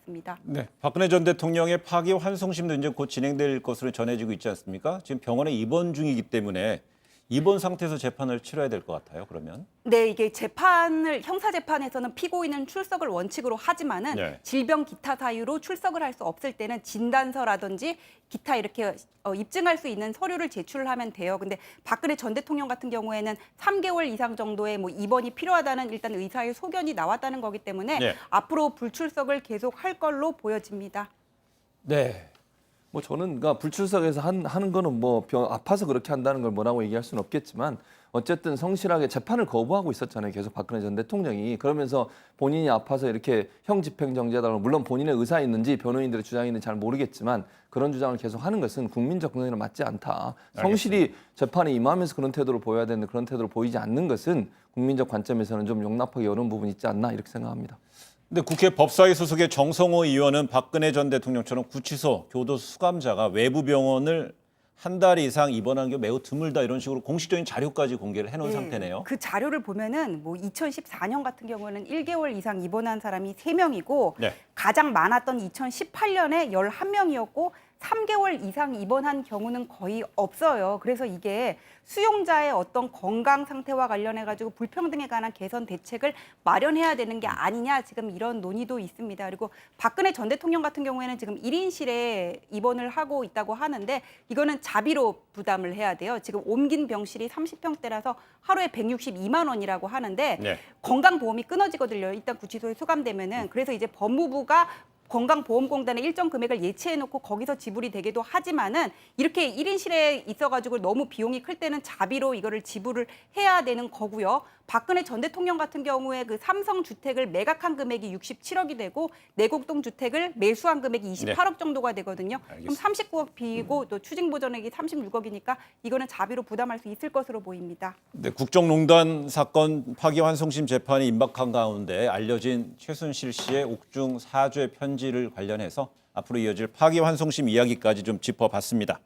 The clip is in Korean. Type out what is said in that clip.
있습니다. 네, 박근혜 전 대통령의 파기환송심도 이제 곧 진행될 것으로 전해지고 있지 않습니까? 지금 병원에 입원 중이기 때문에 입원 상태에서 재판을 치러야 될 것 같아요. 그러면 네, 이게 형사 재판에서는 피고인은 출석을 원칙으로 하지만은 네. 질병 기타 사유로 출석을 할 수 없을 때는 진단서라든지 기타 이렇게 입증할 수 있는 서류를 제출하면 돼요. 근데 박근혜 전 대통령 같은 경우에는 3개월 이상 정도의 뭐 입원이 필요하다는 일단 의사의 소견이 나왔다는 거기 때문에 네. 앞으로 불출석을 계속 할 걸로 보여집니다. 네. 뭐 저는 그러니까 불출석에서 하는 거는 뭐 아파서 그렇게 한다는 걸 뭐라고 얘기할 수는 없겠지만 어쨌든 성실하게 재판을 거부하고 있었잖아요. 계속 박근혜 전 대통령이. 그러면서 본인이 아파서 이렇게 형 집행정지하다가 물론 본인의 의사였는지 변호인들의 주장인지 잘 모르겠지만 그런 주장을 계속 하는 것은 국민적 공연에 맞지 않다. 성실히 재판에 임하면서 그런 태도를 보여야 되는데 그런 태도를 보이지 않는 것은 국민적 관점에서는 좀 용납하기 어려운 부분이 있지 않나 이렇게 생각합니다. 근데 국회 법사위 소속의 정성호 의원은 박근혜 전 대통령처럼 구치소, 교도소 수감자가 외부 병원을 한 달 이상 입원한 게 매우 드물다 이런 식으로 공식적인 자료까지 공개를 해놓은 상태네요. 그 자료를 보면은 뭐 2014년 같은 경우에는 1개월 이상 입원한 사람이 3명이고 네. 가장 많았던 2018년에 11명이었고 3개월 이상 입원한 경우는 거의 없어요. 그래서 이게 수용자의 어떤 건강 상태와 관련해 가지고 불평등에 관한 개선 대책을 마련해야 되는 게 아니냐 지금 이런 논의도 있습니다. 그리고 박근혜 전 대통령 같은 경우에는 지금 1인실에 입원을 하고 있다고 하는데 이거는 자비로 부담을 해야 돼요. 지금 옮긴 병실이 30평대라서 하루에 162만 원이라고 하는데 네. 건강보험이 끊어지거든요. 일단 구치소에 수감되면은. 그래서 이제 법무부가 건강보험공단에 일정 금액을 예치해놓고 거기서 지불이 되기도 하지만은 이렇게 1인실에 있어가지고 너무 비용이 클 때는 자비로 이거를 지불을 해야 되는 거고요. 박근혜 전 대통령 같은 경우에 그 삼성 주택을 매각한 금액이 67억이 되고 내곡동 주택을 매수한 금액이 28억 정도가 되거든요. 그럼 39억 비고 또 추징보전액이 36억이니까 이거는 자비로 부담할 수 있을 것으로 보입니다. 네, 국정농단 사건 파기환송심 재판이 임박한 가운데 알려진 최순실 씨의 옥중 사죄 편지를 관련해서 앞으로 이어질 파기환송심 이야기까지 좀 짚어봤습니다.